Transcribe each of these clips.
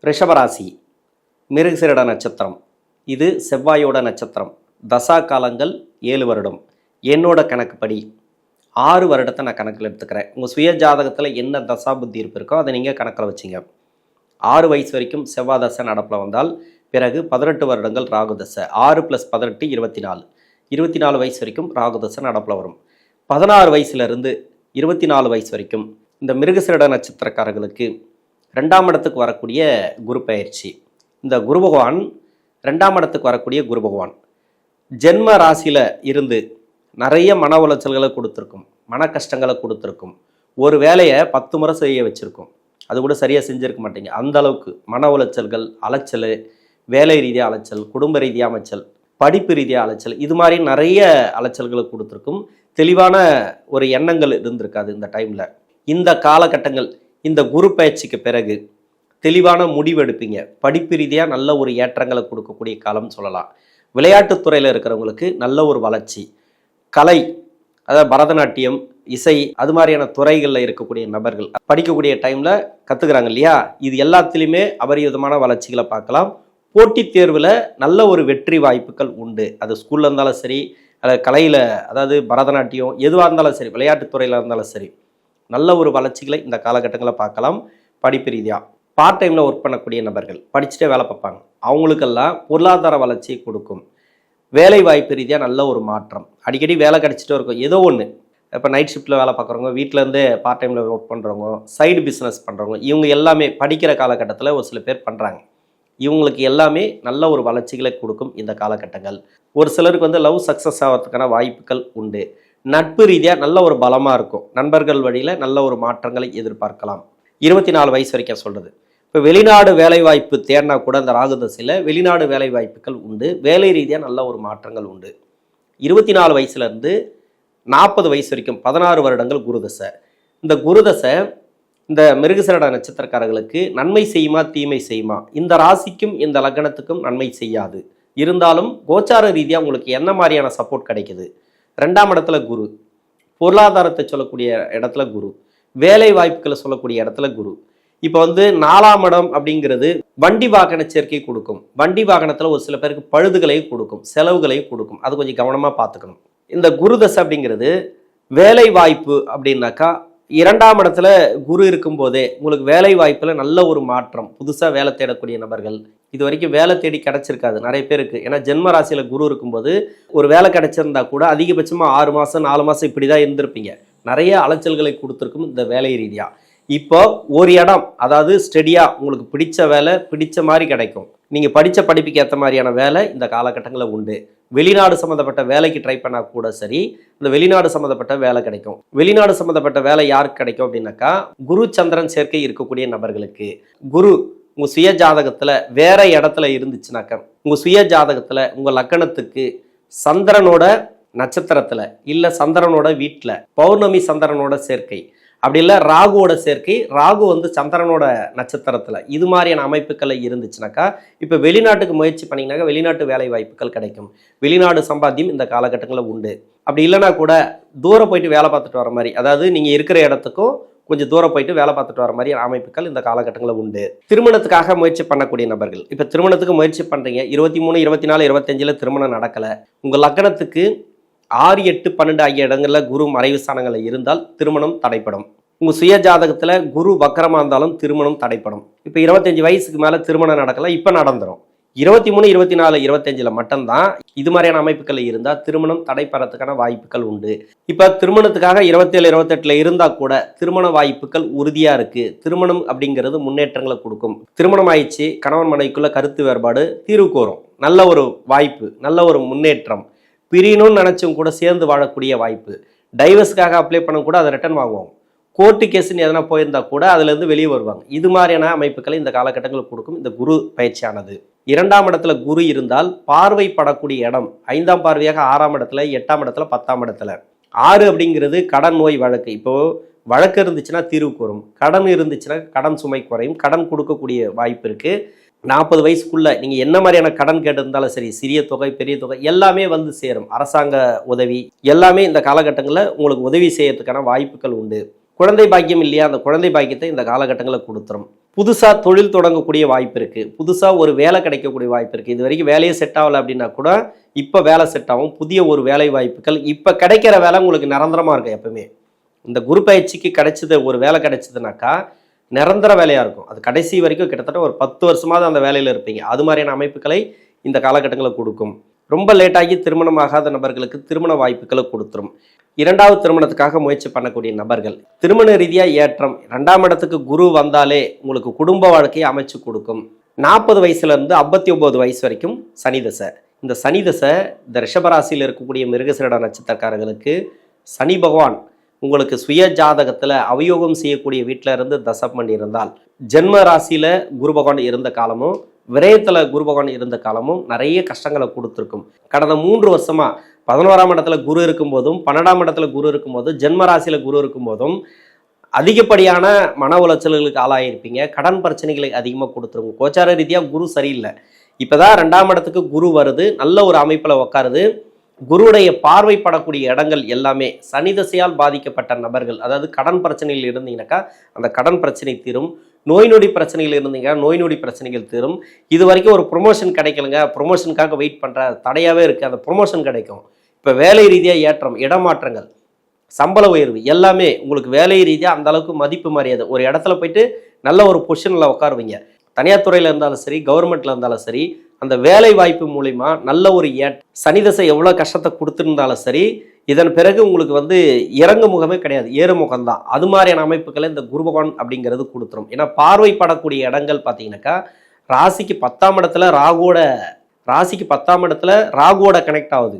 ரிஷபராசி மிருகசீரிட நட்சத்திரம். இது செவ்வாயோட நட்சத்திரம். தசா காலங்கள் 7 வருடம். என்னோட கணக்குப்படி 6 வருடத்தை நான் கணக்கில் எடுத்துக்கிறேன். உங்கள் சுய ஜாதகத்தில் என்ன தசா புத்தி இருக்கோ அதை நீங்கள் கணக்கில் வச்சிங்க. 6 வயசு வரைக்கும் செவ்வாய் தசை நடப்பில் வந்தால் பிறகு 18 வருடங்கள் ராகு தசை. 6 + 18 24. 24 வயசு வரைக்கும் ராகு தசை நடப்பில் வரும். 16 வயசுலேருந்து 24 வயசு வரைக்கும் இந்த மிருகசீரிட நட்சத்திரக்காரர்களுக்கு 2ஆம் இடத்துக்கு வரக்கூடிய குரு பயிற்சி. இந்த குரு பகவான் 2ஆம் இடத்துக்கு வரக்கூடிய குரு பகவான் ஜென்ம ராசியில் இருந்து நிறைய மன உளைச்சல்களை கொடுத்துருக்கும், மன கஷ்டங்களை கொடுத்துருக்கும். ஒரு வேலையை 10 முறை செய்ய வச்சுருக்கும், அது கூட சரியாக செஞ்சுருக்க மாட்டீங்க. அந்த அளவுக்கு மன உளைச்சல்கள், அலைச்சல், வேலை ரீதியாக அலைச்சல், குடும்ப ரீதியாக அமைச்சல், படிப்பு ரீதியாக அலைச்சல், இது மாதிரி நிறைய அலைச்சல்களை கொடுத்துருக்கும். தெளிவான ஒரு எண்ணங்கள் இருந்திருக்காது இந்த டைமில். இந்த காலகட்டங்கள் இந்த குரு பயிற்சிக்கு பிறகு தெளிவான முடிவெடுப்பீங்க. படிப்பு ரீதியாக நல்ல ஒரு ஏற்றங்களை கொடுக்கக்கூடிய காலம்னு சொல்லலாம். விளையாட்டுத்துறையில் இருக்கிறவங்களுக்கு நல்ல ஒரு வளர்ச்சி, கலை, அதாவது பரதநாட்டியம், இசை, அது மாதிரியான துறைகளில் இருக்கக்கூடிய நபர்கள் படிக்கக்கூடிய டைமில் கற்றுக்குறாங்க இல்லையா, இது எல்லாத்துலேயுமே அபரிவிதமான வளர்ச்சிகளை பார்க்கலாம். போட்டித் தேர்வில் நல்ல ஒரு வெற்றி வாய்ப்புகள் உண்டு. அது ஸ்கூலில் இருந்தாலும் சரி, கலையில், அதாவது பரதநாட்டியம் எதுவாக இருந்தாலும் சரி, விளையாட்டுத்துறையில் இருந்தாலும் சரி, நல்ல ஒரு வளர்ச்சிகளை இந்த காலகட்டங்களில் பார்க்கலாம். படிப்பு ரீதியாக பார்ட் டைமில் ஒர்க் பண்ணக்கூடிய நபர்கள் படிச்சுட்டே வேலை பார்ப்பாங்க, அவங்களுக்கெல்லாம் பொருளாதார வளர்ச்சியை கொடுக்கும். வேலை வாய்ப்பு ரீதியாக நல்ல ஒரு மாற்றம். அடிக்கடி வேலை கிடச்சிட்டே இருக்கும், ஏதோ ஒன்று. இப்போ நைட் ஷிஃப்ட்டில் வேலை பார்க்குறவங்க, வீட்டிலேருந்து பார்ட் டைமில் ஒர்க் பண்ணுறவங்க, சைடு பிஸ்னஸ் பண்ணுறவங்க, இவங்க எல்லாமே படிக்கிற காலகட்டத்தில் ஒரு சில பேர் பண்ணுறாங்க. இவங்களுக்கு எல்லாமே நல்ல ஒரு வளர்ச்சிகளை கொடுக்கும் இந்த காலகட்டங்கள். ஒரு சிலருக்கு லவ் சக்ஸஸ் ஆகிறதுக்கான வாய்ப்புகள் உண்டு. நட்பு ரீதியாக நல்ல ஒரு பலமாக இருக்கும். நண்பர்கள் வழியில் நல்ல ஒரு மாற்றங்களை எதிர்பார்க்கலாம். 24 வயசு வரைக்கும் சொல்கிறது. இப்போ வெளிநாடு வேலைவாய்ப்பு தேடினா கூட இந்த ராகு தசையில் வெளிநாடு வேலை வாய்ப்புகள் உண்டு. வேலை ரீதியாக நல்ல ஒரு மாற்றங்கள் உண்டு. 24 வயசுலேருந்து 40 வயசு வரைக்கும் 16 வருடங்கள் குருதசை. இந்த குருதசை இந்த மிருகசீரிட நட்சத்திரக்காரர்களுக்கு நன்மை செய்யுமா தீமை செய்யுமா? இந்த ராசிக்கும் இந்த லக்னத்துக்கும் நன்மை செய்யாது. இருந்தாலும் கோச்சார ரீதியாக உங்களுக்கு என்ன மாதிரியான சப்போர்ட் கிடைக்குது? 2ஆம் இடத்துல குரு, பொருளாதாரத்தை சொல்லக்கூடிய இடத்துல குரு, வேலை வாய்ப்புகளை சொல்லக்கூடிய இடத்துல குரு. இப்போ 4ஆம் இடம் அப்படிங்கிறது வண்டி வாகன சேர்க்கை கொடுக்கும். வண்டி வாகனத்தில் ஒரு சில பேருக்கு பழுதுகளையும் கொடுக்கும், செலவுகளையும் கொடுக்கும். அது கொஞ்சம் கவனமாக பார்த்துக்கணும். இந்த குரு தசை அப்படிங்கிறது வேலை வாய்ப்பு அப்படின்னாக்கா 2ஆம் இடத்துல குரு இருக்கும்போதே உங்களுக்கு வேலை வாய்ப்பில் நல்ல ஒரு மாற்றம். புதுசாக வேலை தேடக்கூடிய நபர்கள், இது வரைக்கும் வேலை தேடி கிடச்சிருக்காது நிறைய பேருக்கு. ஏன்னா ஜென்ம ராசியில் குரு இருக்கும்போது ஒரு வேலை கிடைச்சிருந்தா கூட அதிகபட்சமாக 6 மாதம் 4 மாதம் இப்படி தான் இருந்திருப்பீங்க. நிறைய அலைச்சல்களை கொடுத்துருக்கும் இந்த வேலை ரீதியாக. இப்போ ஒரு இடம், அதாவது ஸ்டெடியாக உங்களுக்கு பிடிச்ச வேலை பிடிச்ச மாதிரி கிடைக்கும். நீங்கள் படித்த படிப்புக்கு ஏற்ற மாதிரியான வேலை இந்த காலகட்டங்களில் உண்டு. வெளிநாடு சம்மந்தப்பட்ட வேலைக்கு ட்ரை பண்ணால் கூட சரி, இந்த வெளிநாடு சம்மந்தப்பட்ட வேலை கிடைக்கும். வெளிநாடு சம்மந்தப்பட்ட வேலை யாருக்கு கிடைக்கும் அப்படின்னாக்கா குரு சந்திரன் சேர்க்கை இருக்கக்கூடிய நபர்களுக்கு. குரு உங்கள் சுய ஜாதகத்தில் வேற இடத்துல இருந்துச்சுனாக்கா, உங்கள் சுய ஜாதகத்தில் உங்கள் லக்கணத்துக்கு சந்திரனோட நட்சத்திரத்தில் இல்லை சந்திரனோட வீட்டில் பௌர்ணமி சந்திரனோட சேர்க்கை, அப்படி இல்லை ராகுவோட சேர்க்கை, ராகு சந்திரனோட நட்சத்திரத்தில், இது மாதிரியான அமைப்புகள் இருந்துச்சுனாக்கா இப்போ வெளிநாட்டுக்கு முயற்சி பண்ணிங்கனாக்கா வெளிநாட்டு வேலை வாய்ப்புகள் கிடைக்கும். வெளிநாடு சம்பாத்தியம் இந்த காலகட்டங்களில் உண்டு. அப்படி இல்லைனா கூட தூரம் போயிட்டு வேலை பார்த்துட்டு வர மாதிரி, அதாவது நீங்கள் இருக்கிற இடத்துக்கும் கொஞ்சம் தூரம் போயிட்டு வேலை பார்த்துட்டு வர மாதிரி அமைப்புகள் இந்த காலகட்டங்களில் உண்டு. திருமணத்துக்காக முயற்சி பண்ணக்கூடிய நபர்கள், இப்போ திருமணத்துக்கு முயற்சி பண்ணுறீங்க, 23, 24, 25 திருமணம் நடக்கலை. உங்கள் லக்னத்துக்கு 6, 8, 12 ஆகிய இடங்களில் குரு மறைவு ஸ்தானங்களில் இருந்தால் திருமணம் தடைப்படும். உங்கள் சுய ஜாதகத்தில் குரு வக்கரமாக இருந்தாலும் திருமணம் தடைப்படும். இப்போ 25 வயசுக்கு மேலே திருமணம் நடக்கலை, இப்போ நடந்துடும். 23, 24, 25 மட்டும்தான் இது மாதிரியான அமைப்புகள் இருந்தால் திருமணம் தடைப்பறதுக்கான வாய்ப்புகள் உண்டு. இப்போ திருமணத்துக்காக 27, 28 இருந்தால் கூட திருமண வாய்ப்புகள் உறுதியாக இருக்குது. திருமணம் அப்படிங்கிறது முன்னேற்றங்களை கொடுக்கும். திருமணம் ஆயிடுச்சு, கணவன் மனைவிக்குள்ள கருத்து வேறுபாடு தீர்வுக்கு வரும். நல்ல ஒரு வாய்ப்பு, நல்ல ஒரு முன்னேற்றம். பிரியணும்னு நினச்சும் கூட சேர்ந்து வாழக்கூடிய வாய்ப்பு. டைவர்ஸுக்காக அப்ளை பண்ண கூட அதை ரிட்டர்ன் வாங்குவோம். கோர்ட்டு கேஸுன்னு எதனா போயிருந்தா கூட அதுலேருந்து வெளியே வருவாங்க. இது மாதிரியான அமைப்புகளை இந்த காலகட்டங்களுக்கு கொடுக்கும் இந்த குரு பயிற்சியானது. 2ஆம் இடத்துல குரு இருந்தால் பார்வைப்படக்கூடிய இடம் 5ஆம் பார்வையாக 6ஆம் இடத்துல, 8ஆம் இடத்துல, 10ஆம் இடத்துல. 6 அப்படிங்கிறது கடன் நோய் வழக்கு. இப்போது வழக்கு இருந்துச்சுன்னா தீர்வுக்கு வரும். கடன் இருந்துச்சுன்னா கடன் சுமை குறையும். கடன் கொடுக்கக்கூடிய வாய்ப்பு இருக்குது. 40 வயசுக்குள்ள நீங்கள் என்ன மாதிரியான கடன் கேட்டிருந்தாலும் சரி, சிறிய தொகை பெரிய தொகை எல்லாமே சேரும். அரசாங்க உதவி எல்லாமே இந்த காலகட்டங்களில் உங்களுக்கு உதவி செய்யறதுக்கான வாய்ப்புகள் உண்டு. குழந்தை பாக்கியம் இல்லையா, அந்த குழந்தை பாக்கியத்தை இந்த காலகட்டங்களில் கொடுத்துரும். புதுசாக தொழில் தொடங்கக்கூடிய வாய்ப்பு இருக்குது, புதுசாக ஒரு வேலை கிடைக்கக்கூடிய வாய்ப்பு இருக்குது. இது வரைக்கும் வேலையே செட் ஆகலை அப்படின்னா கூட இப்போ வேலை செட் ஆகும். புதிய ஒரு வேலை வாய்ப்புகள் இப்போ கிடைக்கிற வேலை உங்களுக்கு நிரந்தரமாக இருக்கும். எப்பவுமே இந்த குரு பயிற்சிக்கு கிடைச்சது ஒரு வேலை கிடைச்சதுனாக்கா நிரந்தர வேலையாக இருக்கும். அது கடைசி வரைக்கும் கிட்டத்தட்ட ஒரு 10 வருஷமாவது அந்த வேலையில் இருப்பீங்க. அது மாதிரியான அமைப்புகளை இந்த காலகட்டங்களில் கொடுக்கும். ரொம்ப லேட்டாகி திருமணமாகாத நபர்களுக்கு திருமண வாய்ப்புகளை கொடுத்துரும். 2வது திருமணத்துக்காக முயற்சி பண்ணக்கூடிய நபர்கள் திருமண ரீதியாக ஏற்றம். 2ஆம் இடத்துக்கு குரு வந்தாலே உங்களுக்கு குடும்ப வாழ்க்கையை அமைச்சு கொடுக்கும். 40 வயசுலேருந்து 59 வயசு வரைக்கும் சனி தசை. இந்த சனி தசை இந்த ரிஷபராசியில் இருக்கக்கூடிய மிருகசீரிட நட்சத்திரக்காரர்களுக்கு சனி பகவான் உங்களுக்கு சுய ஜாதகத்தில் அவயோகம் செய்யக்கூடிய வீட்டில் இருந்து தசை பண்ணியிருந்தால், ஜென்ம ராசியில் குரு பகவான் இருந்த காலமும் விரயத்தில் குரு பகவான் இருந்த காலமும் நிறைய கஷ்டங்களை கொடுத்துருக்கும். கடந்த 3 வருஷமாக 11ஆம் இடத்துல குரு இருக்கும்போதும் 12ஆம் இடத்துல குரு இருக்கும்போதும் ஜென்ம ராசியில் குரு இருக்கும்போதும் அதிகப்படியான மன உளைச்சல்களுக்கு ஆளாயிருப்பீங்க. கடன் பிரச்சனைகளை அதிகமாக கொடுத்துருங்க. கோச்சார ரீதியாக குரு சரியில்லை. இப்போ தான் 2ஆம் இடத்துக்கு குரு வருது, நல்ல ஒரு அமைப்பில் உட்காருது. குருவுடைய பார்வைப்படக்கூடிய இடங்கள் எல்லாமே சனி தசையால் பாதிக்கப்பட்ட நபர்கள், அதாவது கடன் பிரச்சனைகள் இருந்தீங்கன்னாக்கா அந்த கடன் பிரச்சனை தீரும். நோய் நொடி பிரச்சனைகள் இருந்தீங்கன்னா நோய் நொடி பிரச்சனைகள் தீரும். இது வரைக்கும் ஒரு ப்ரொமோஷன் கிடைக்கலங்க, ப்ரொமோஷனுக்காக வெயிட் பண்ணுற தடையாகவே இருக்குது, அந்த ப்ரொமோஷன் கிடைக்கும். இப்போ வேலை ரீதியாக ஏற்றம், இடமாற்றங்கள், சம்பள உயர்வு எல்லாமே உங்களுக்கு வேலை ரீதியாக அந்த அளவுக்கு மதிப்பு மரியாதை. ஒரு இடத்துல போயிட்டு நல்ல ஒரு பொசிஷனில் உட்காருவீங்க. தனியார் துறையில் இருந்தாலும் சரி, கவர்மெண்ட்டில் இருந்தாலும் சரி, அந்த வேலை வாய்ப்பு மூலிமா நல்ல ஒரு சனி தசை எவ்வளோ கஷ்டத்தை கொடுத்துருந்தாலும் சரி, இதன் பிறகு உங்களுக்கு இறங்கு முகமே கிடையாது, ஏறு முகம்தான். அது மாதிரியான அமைப்புகளை இந்த குரு பகவான் அப்படிங்கிறது கொடுத்துரும். ஏன்னா பார்வைப்படக்கூடிய இடங்கள் பார்த்தீங்கன்னாக்கா ராசிக்கு 10ஆம் இடத்துல ராகுவோட கனெக்ட் ஆகுது,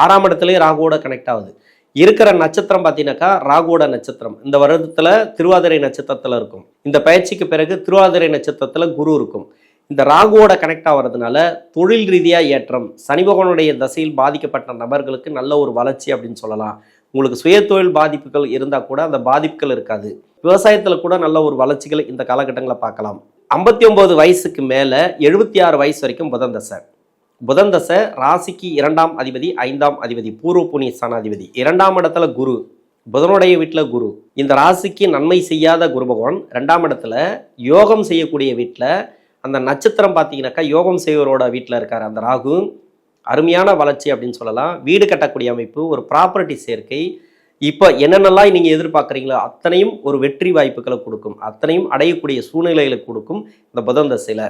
6ஆம் இடத்துலேயும் ராகுவோட கனெக்ட் ஆகுது. இருக்கிற நட்சத்திரம் பார்த்தீங்கன்னாக்கா ராகுவோட நட்சத்திரம். இந்த வருடத்தில் திருவாதிரை நட்சத்திரத்தில் இருக்கும். இந்த பயிற்சிக்கு பிறகு திருவாதிரை நட்சத்திரத்தில் குரு இருக்கும். இந்த ராகுவோட கனெக்ட் ஆகிறதுனால தொழில் ரீதியாக ஏற்றம். சனி பகவானுடைய தசையில் பாதிக்கப்பட்ட நபர்களுக்கு நல்ல ஒரு வளர்ச்சி அப்படின்னு சொல்லலாம். உங்களுக்கு சுய தொழில் பாதிப்புகள் இருந்தால் கூட அந்த பாதிப்புகள் இருக்காது. விவசாயத்தில் கூட நல்ல ஒரு வளர்ச்சிகளை இந்த காலகட்டங்களை பார்க்கலாம். 59 வயசுக்கு மேலே 76 வயசு வரைக்கும் புதன் தசை. புதன் தசை ராசிக்கு 2ஆம் அதிபதி, 5ஆம் அதிபதி, பூர்வ புண்ணிய ஸ்தானாதிபதி. 2ஆம் இடத்துல குரு, புதனுடைய வீட்டில் குரு. இந்த ராசிக்கு நன்மை செய்யாத குரு பகவான் 2ஆம் இடத்துல யோகம் செய்யக்கூடிய வீட்டில், அந்த நட்சத்திரம் பார்த்தீங்கன்னாக்கா யோகம் செய்வரோட வீட்டில் இருக்கார் அந்த ராகு. அருமையான வளர்ச்சி அப்படின்னு சொல்லலாம். வீடு கட்டக்கூடிய அமைப்பு, ஒரு ப்ராப்பர்ட்டி சேர்க்கை, இப்போ என்னென்னலாம் நீங்கள் எதிர்பார்க்குறீங்களோ அத்தனையும் ஒரு வெற்றி வாய்ப்புகளை கொடுக்கும், அத்தனையும் அடையக்கூடிய சூழ்நிலைகளை கொடுக்கும் இந்த புதன் தசையில்.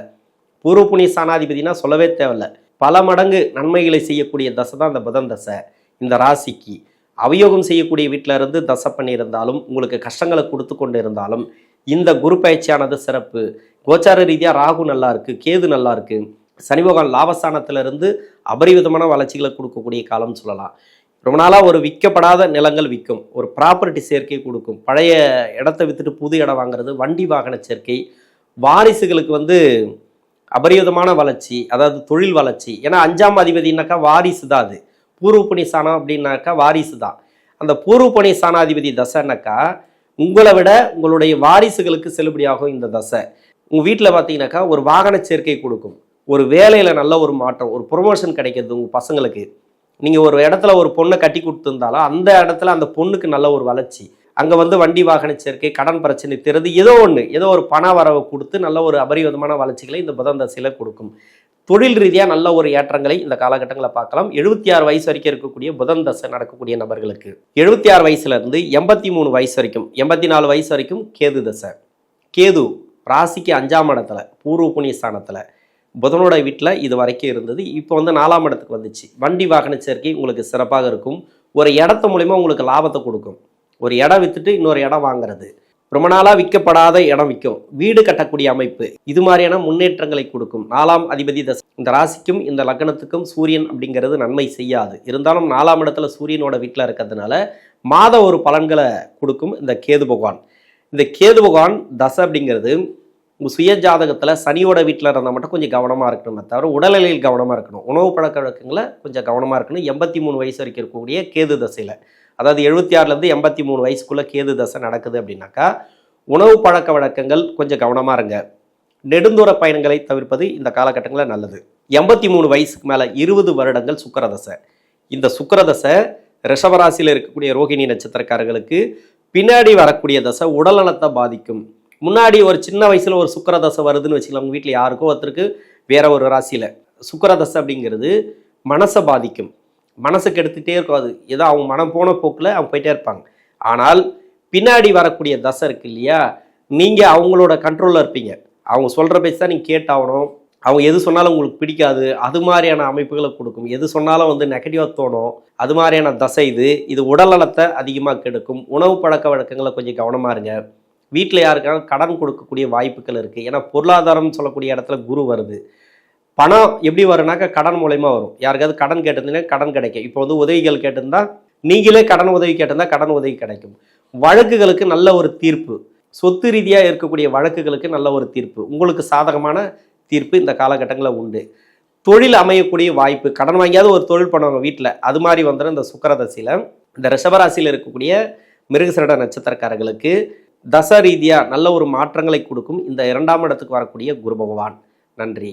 பூர்வ புண்ணிய ஸ்தானாதிபதினா சொல்லவே தேவையில்லை, பல மடங்கு நன்மைகளை செய்யக்கூடிய தசை தான் இந்த புதன் தசை. இந்த ராசிக்கு அவயோகம் செய்யக்கூடிய வீட்டில் இருந்து தசை பண்ணியிருந்தாலும், உங்களுக்கு கஷ்டங்களை கொடுத்து கொண்டு இருந்தாலும், இந்த குரு பயிற்சியானது சிறப்பு. கோச்சார ரீதியாக ராகு நல்லா இருக்குது, கேது நல்லா இருக்குது. சனி பகவான் லாபஸ்தானத்திலிருந்து அபரிவிதமான வளர்ச்சிகளை கொடுக்கக்கூடிய காலம்னு சொல்லலாம். ரொம்ப நாளாக ஒரு விற்கப்படாத நிலங்கள் விற்கும், ஒரு ப்ராப்பர்ட்டி சேர்க்கை கொடுக்கும், பழைய இடத்த விற்றுட்டு புது இடம் வாங்குறது, வண்டி வாகன சேர்க்கை, வாரிசுகளுக்கு அபரிவிதமான வளர்ச்சி, அதாவது தொழில் வளர்ச்சி. ஏன்னா 5ஆம் அதிபதினாக்கா வாரிசு தான். அது பூர்வ புண்ணிய ஸ்தானம் அப்படின்னாக்கா வாரிசு தான். அந்த பூர்வ புண்ணிய ஸ்தானாதிபதி தசைனாக்கா உங்களை விட உங்களுடைய வாரிசுகளுக்கு செல்லுபடியாகும் இந்த தசை. உங்கள் வீட்டில் பார்த்தீங்கன்னாக்கா ஒரு வாகன சேர்க்கை கொடுக்கும், ஒரு வேலையில் நல்ல ஒரு மாற்றம், ஒரு ப்ரொமோஷன் கிடைக்கிறது உங்கள் பசங்களுக்கு. நீங்கள் ஒரு இடத்துல ஒரு பொண்ணை கட்டி கொடுத்துருந்தாலும் அந்த இடத்துல அந்த பொண்ணுக்கு நல்ல ஒரு வளர்ச்சி. அங்கே வண்டி வாகன சேர்க்கை, கடன் பிரச்சனை தீர்றது, ஏதோ ஒரு பண வரவை கொடுத்து நல்ல ஒரு அபரிவிதமான வளர்ச்சிகளை இந்த புதன் தசையில் கொடுக்கும். தொழில் ரீதியாக நல்ல ஒரு ஏற்றங்களை இந்த காலகட்டங்களை பார்க்கலாம். 76 வயசு வரைக்கும் இருக்கக்கூடிய புதன் தசை நடக்கக்கூடிய நபர்களுக்கு 76 வயசுலேருந்து 83 வயசு வரைக்கும், 84 வயசு வரைக்கும் கேது தசை. கேது ராசிக்கு 5ஆம் இடத்துல பூர்வ புண்ணிய ஸ்தானத்தில் புதனோட வீட்டில் இது வரைக்கும் இருந்தது. இப்போ 4ஆம் இடத்துக்கு வந்துச்சு. வண்டி வாகன சேர்க்கை உங்களுக்கு சிறப்பாக இருக்கும். ஒரு இடத்து மூலிமா உங்களுக்கு லாபத்தை கொடுக்கும். ஒரு இடம் விற்றுட்டு இன்னொரு இடம் வாங்குறது, ரொம்ப நாளாக விற்கப்படாத இடம் விற்கும், வீடு கட்டக்கூடிய அமைப்பு, இது மாதிரியான முன்னேற்றங்களை கொடுக்கும். 4ஆம் அதிபதி தசை. இந்த ராசிக்கும் இந்த லக்னத்துக்கும் சூரியன் அப்படிங்கிறது நன்மை செய்யாது. இருந்தாலும் 4ஆம் இடத்துல சூரியனோட வீட்டில் இருக்கிறதுனால மாத ஒரு பலன்களை கொடுக்கும் இந்த கேது பகவான். இந்த கேது பகவான் தசை அப்படிங்கிறது உங்கள் சுய ஜாதகத்தில் சனியோட வீட்டில் இருந்தால் மட்டும் கொஞ்சம் கவனமாக இருக்கணுமே தவிர உடல்நிலையில் கவனமாக இருக்கணும். உணவு பழக்க வழக்கங்களை கொஞ்சம் கவனமாக இருக்கணும். 83 வயசு வரைக்கும் இருக்கக்கூடிய கேது தசையில், அதாவது 76லேருந்து 83 வயசுக்குள்ளே கேது தசை நடக்குது அப்படின்னாக்கா உணவு பழக்க வழக்கங்கள் கொஞ்சம் கவனமாக இருங்க. நெடுந்தூர பயணங்களை தவிர்ப்பது இந்த காலகட்டங்களில் நல்லது. 83 வயசுக்கு மேலே 20 வருடங்கள் சுக்கிரதசை. இந்த சுக்கிரதசை ரிஷபராசியில் இருக்கக்கூடிய ரோகிணி நட்சத்திரக்காரர்களுக்கு பின்னாடி வரக்கூடிய தசை உடல் நலத்தை பாதிக்கும். முன்னாடி ஒரு சின்ன வயசுல ஒரு சுக்கிர தசை வருதுன்னு வச்சுக்கலாம், உங்க வீட்டில் யாருக்கோ ஒருத்தருக்கு வேற ஒரு ராசியில சுக்கிர தசை அப்படிங்கிறது மனசை பாதிக்கும். மனசுக்கு எடுத்துகிட்டே இருக்கும். அது ஏதோ அவங்க மனம் போன போக்கில் அவங்க போயிட்டே இருப்பாங்க. ஆனால் பின்னாடி வரக்கூடிய தசை இருக்கு இல்லையா, நீங்கள் அவங்களோட கண்ட்ரோலில் இருப்பீங்க. அவங்க சொல்கிற பேச்சு தான் நீங்கள் கேட்டாகணும். அவங்க எது சொன்னாலும் உங்களுக்கு பிடிக்காது, அது மாதிரியான அமைப்புகளை கொடுக்கும். எது சொன்னாலும் வந்து நெகட்டிவாக தோணும், அது மாதிரியான தசை இது. இது உடல் நலத்தை அதிகமாக கெடுக்கும். உணவு பழக்க வழக்கங்களை கொஞ்சம் கவனமாக இருங்க. வீட்டில் யாருக்காவது கடன் கொடுக்கக்கூடிய வாய்ப்புகள் இருக்குது. ஏன்னா பொருளாதாரம் சொல்லக்கூடிய இடத்துல குரு வருது. பணம் எப்படி வரும்னாக்கா கடன் மூலயமா வரும். யாருக்காவது கடன் கேட்டிருந்தீங்கன்னா கடன் கிடைக்கும். இப்போ வந்து உதவிகள் கேட்டிருந்தா நீங்களே கடன் உதவி கேட்டிருந்தா கடன் உதவி கிடைக்கும். வழக்குகளுக்கு நல்ல ஒரு தீர்ப்பு, சொத்து ரீதியாக இருக்கக்கூடிய வழக்குகளுக்கு நல்ல ஒரு தீர்ப்பு, உங்களுக்கு சாதகமான தீர்ப்பு இந்த காலகட்டங்களில் உண்டு. தொழில் அமையக்கூடிய வாய்ப்பு, கடன் வாங்கியாவது ஒரு தொழில் பண்ணுவாங்க வீட்டில், அது மாதிரி வந்துடும் இந்த சுக்கிரதசையில். இந்த ரிஷபராசியில் இருக்கக்கூடிய மிருகசீரிட நட்சத்திரக்காரர்களுக்கு தச ரீதியாக நல்ல ஒரு மாற்றங்களை கொடுக்கும் இந்த 2ஆம் இடத்துக்கு வரக்கூடிய குரு பகவான். நன்றி.